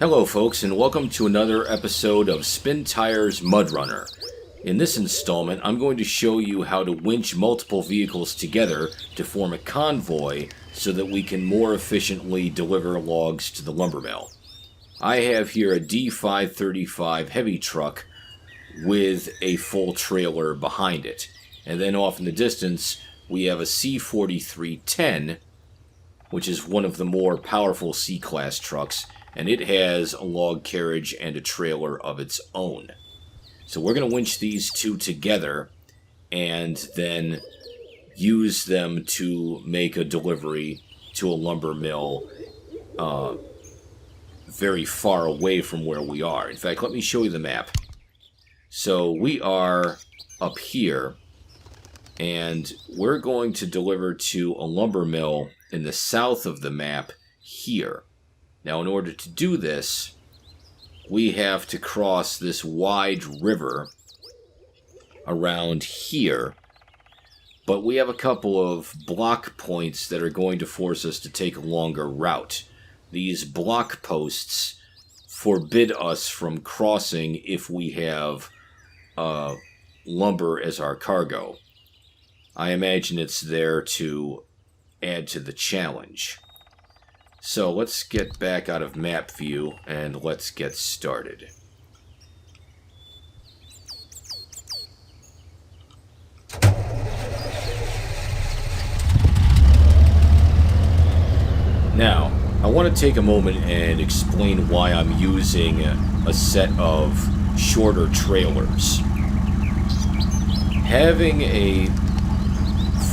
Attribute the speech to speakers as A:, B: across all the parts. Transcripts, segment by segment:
A: Hello folks, and welcome to another episode of SPINTIRES MUDRUNNER. In this installment, I'm going to show you how to winch multiple vehicles together to form a convoy so that we can more efficiently deliver logs to the lumber mill. I have here a D535 heavy truck with a full trailer behind it. And then off in the distance, we have a C4310, which is one of the more powerful C-class trucks, and it has a log carriage and a trailer of its own. So we're going to winch these two together and then use them to make a delivery to a lumber mill very far away from where we are. In fact, let me show you the map. So we are up here, and we're going to deliver to a lumber mill in the south of the map here. Now, in order to do this, we have to cross this wide river around here, but we have a couple of block points that are going to force us to take a longer route. These block posts forbid us from crossing if we have lumber as our cargo. I imagine it's there to add to the challenge. So let's get back out of map view and let's get started. Now, I want to take a moment and explain why I'm using a set of shorter trailers. Having a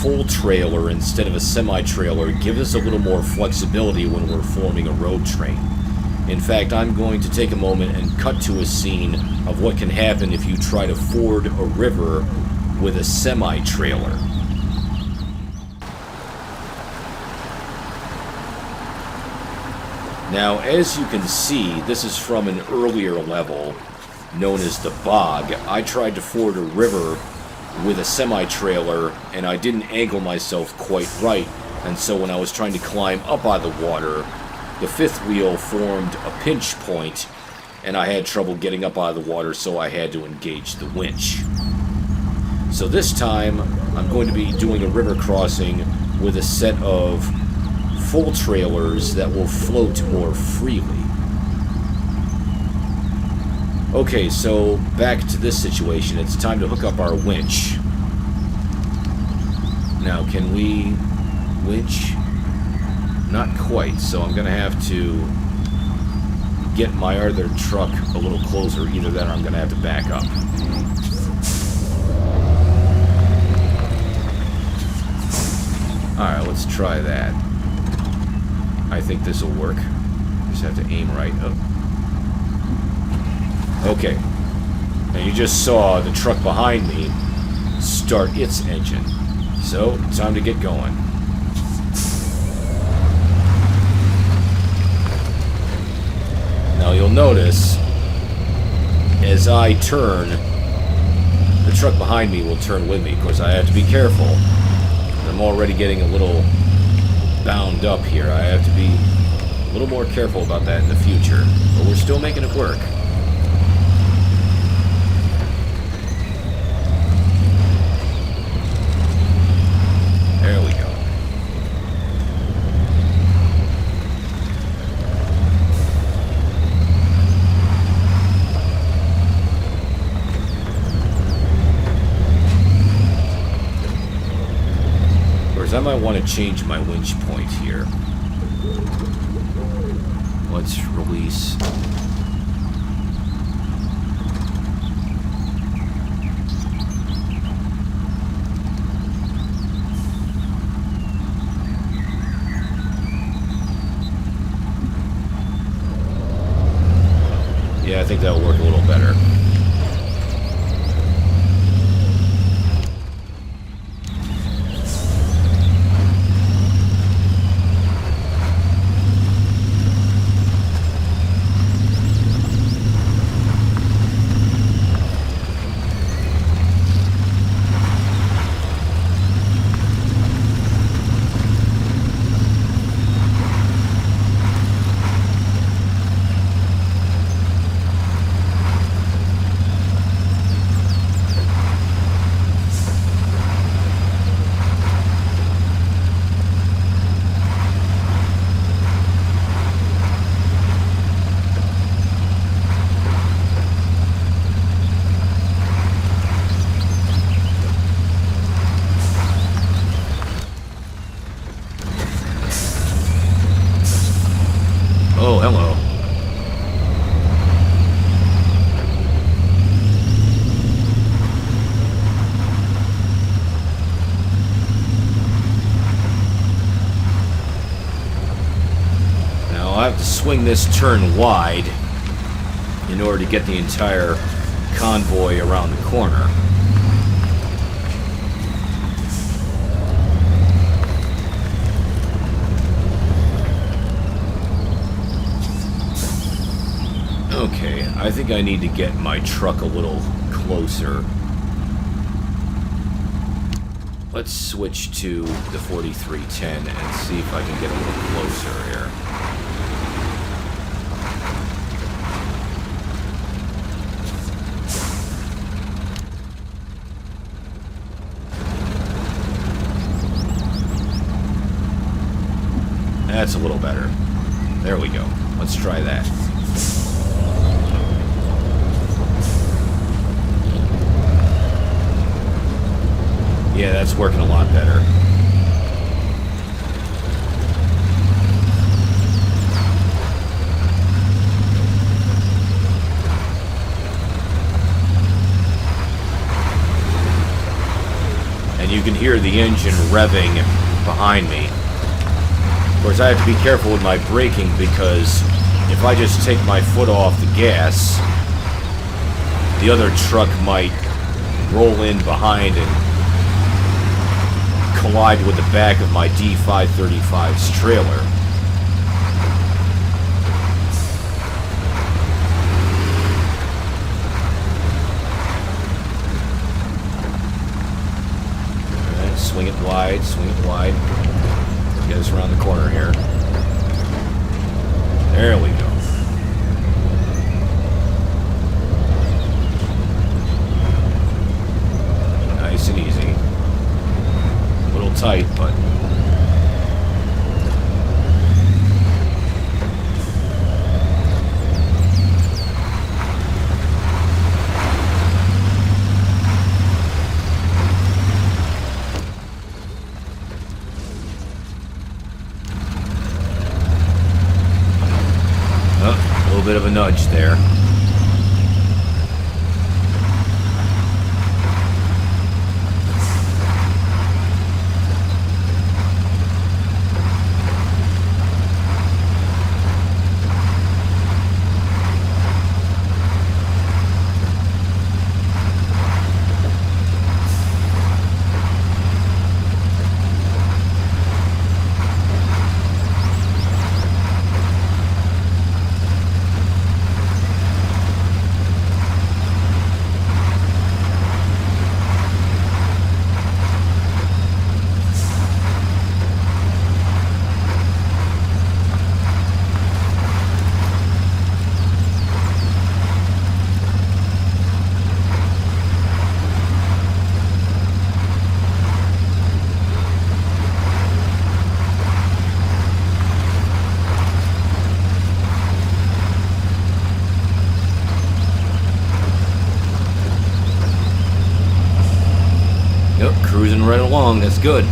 A: full trailer instead of a semi-trailer gives us a little more flexibility when we're forming a road train. In fact, I'm going to take a moment and cut to a scene of what can happen if you try to ford a river with a semi-trailer. Now, as you can see, this is from an earlier level known as the bog. I tried to ford a river with a semi-trailer, and I didn't angle myself quite right, and so when I was trying to climb up out of the water, the fifth wheel formed a pinch point, and I had trouble getting up out of the water, so I had to engage the winch. So this time, I'm going to be doing a river crossing with a set of full trailers that will float more freely. Okay, so back to this situation. It's time to hook up our winch. Now, can we winch? Not quite, so I'm going to have to get my other truck a little closer. Either that or I'm going to have to back up. Alright, let's try that. I think this will work. Just have to aim right up. Okay, now you just saw the truck behind me start its engine, so time to get going. Now you'll notice, as I turn, the truck behind me will turn with me. Of course, I have to be careful. I'm already getting a little bound up here. I have to be a little more careful about that in the future, but we're still making it work. There we go. Of course, I might want to change my winch point here. Let's release. Yeah, I think that'll work a little better. Oh, hello. Now I have to swing this turn wide in order to get the entire convoy around the corner. Okay, I think I need to get my truck a little closer. Let's switch to the 4310 and see if I can get a little closer here. That's a little better. There we go. Let's try that. Yeah, that's working a lot better. And you can hear the engine revving behind me. Of course, I have to be careful with my braking because if I just take my foot off the gas, the other truck might roll in behind and collide with the back of my D535's trailer. Alright, swing it wide, swing it wide. Get us around the corner here. There we go. Nice and easy. A little tight, but a little bit of a nudge there. Yep, cruising right along. That's good.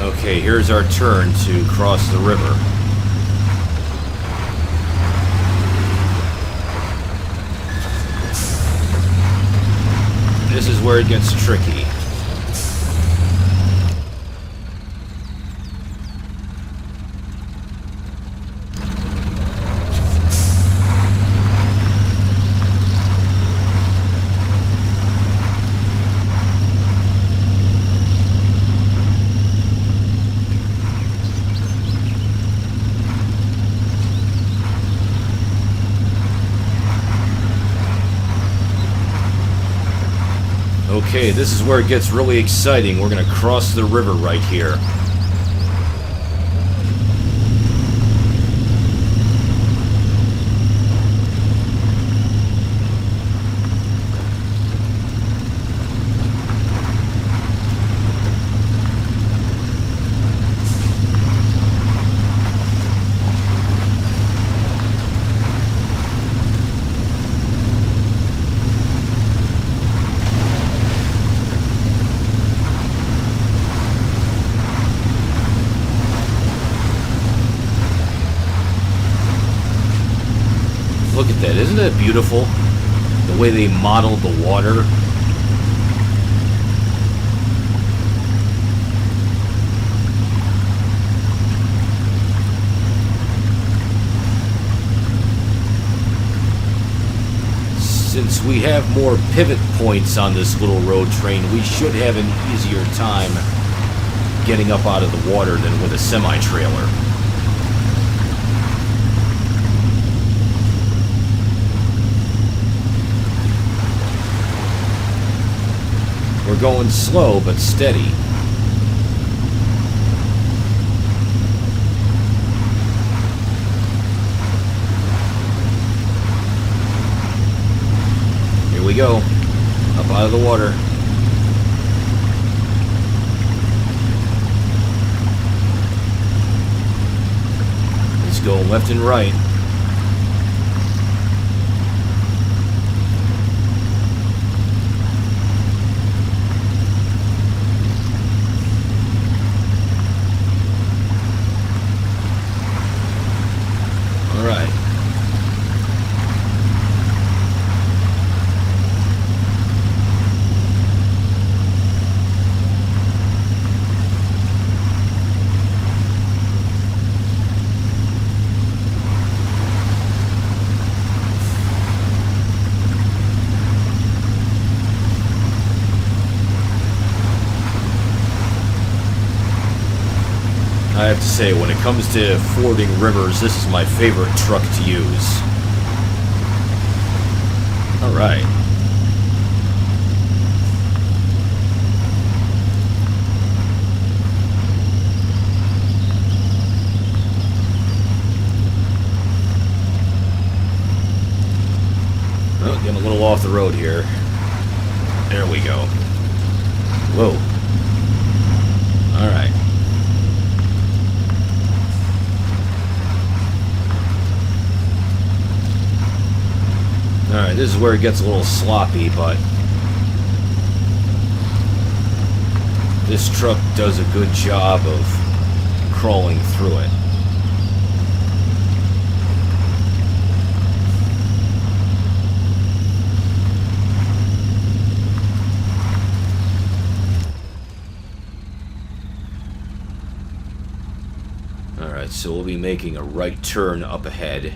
A: Okay, here's our turn to cross the river. This is where it gets tricky. Okay, this is where it gets really exciting. We're going to cross the river right here. Look at that. Isn't that beautiful? The way they modeled the water. Since we have more pivot points on this little road train, we should have an easier time getting up out of the water than with a semi-trailer. We're going slow but steady. Here we go, up out of the water. Let's go left and right. All right. I have to say, when it comes to fording rivers, this is my favorite truck to use. All right. Oh, getting a little off the road here. There we go. Whoa. All right. Alright, this is where it gets a little sloppy, but this truck does a good job of crawling through it. Alright, so we'll be making a right turn up ahead.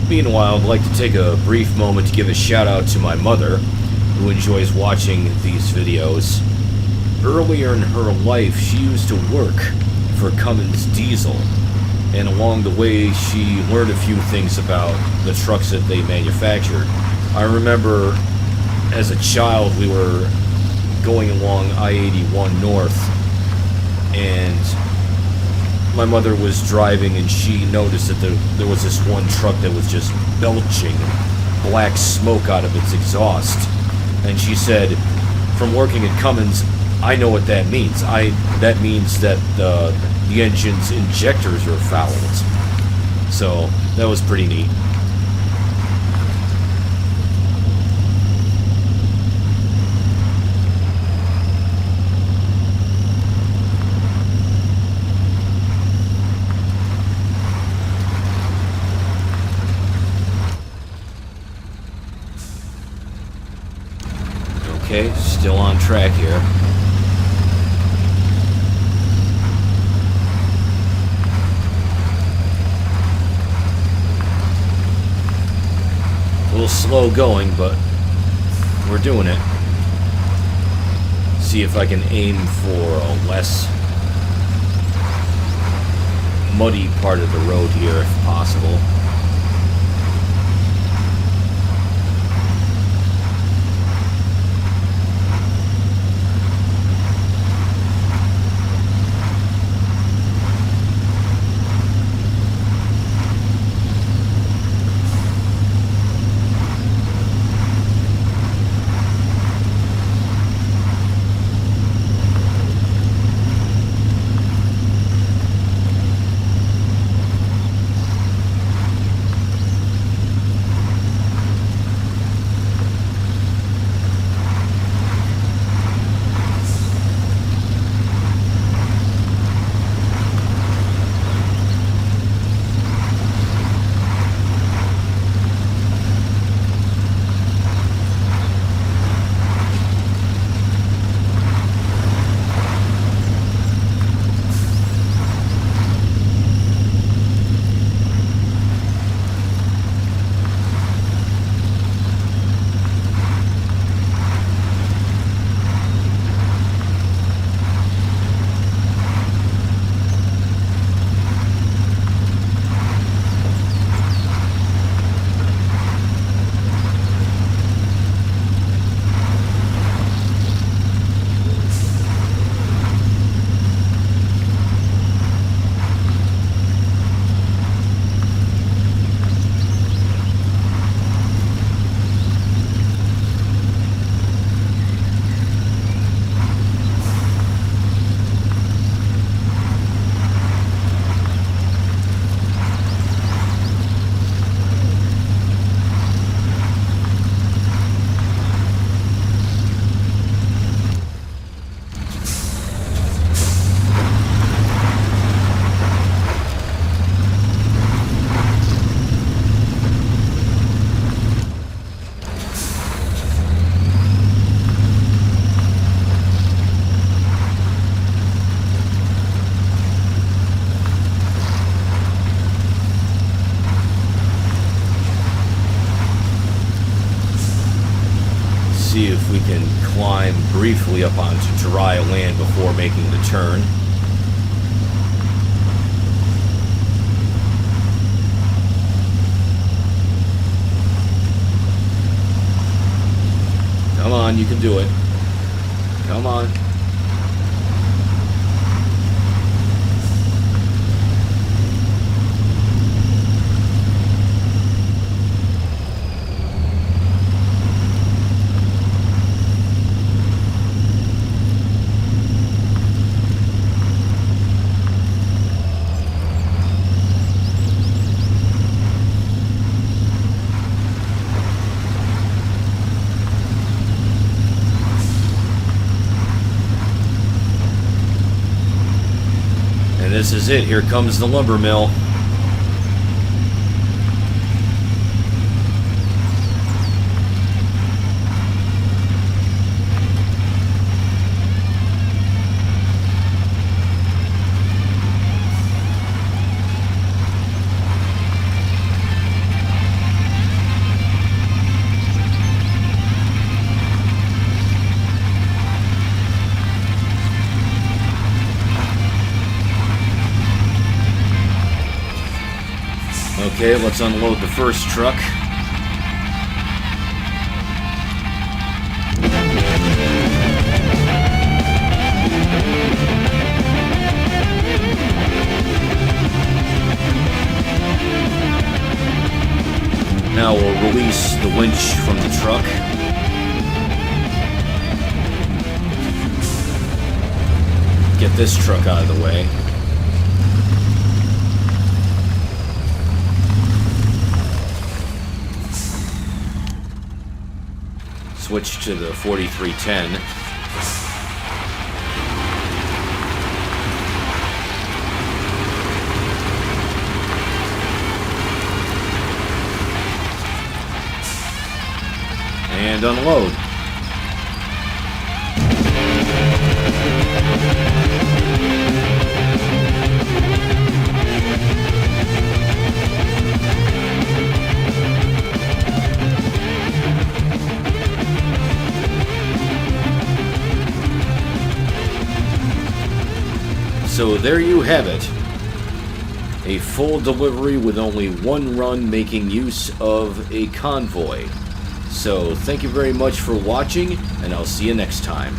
A: Meanwhile, I'd like to take a brief moment to give a shout out to my mother, who enjoys watching these videos. Earlier in her life, she used to work for Cummins Diesel, and along the way, she learned a few things about the trucks that they manufactured. I remember as a child, we were going along I-81 North, and my mother was driving, and she noticed that there was this one truck that was just belching black smoke out of its exhaust. And she said, from working at Cummins, I know what that means. That means that the engine's injectors are fouled. So that was pretty neat. Okay, still on track here. A little slow going, but we're doing it. See if I can aim for a less muddy part of the road here if possible. we can climb briefly up onto dry land before making the turn. Come on, you can do it. Come on. And this is it. Here comes the lumber mill. Okay, let's unload the first truck. Now we'll release the winch from the truck. Get this truck out of the way. Switch to the 4310. And unload. So there you have it. A full delivery with only one run, making use of a convoy. So thank you very much for watching, and I'll see you next time.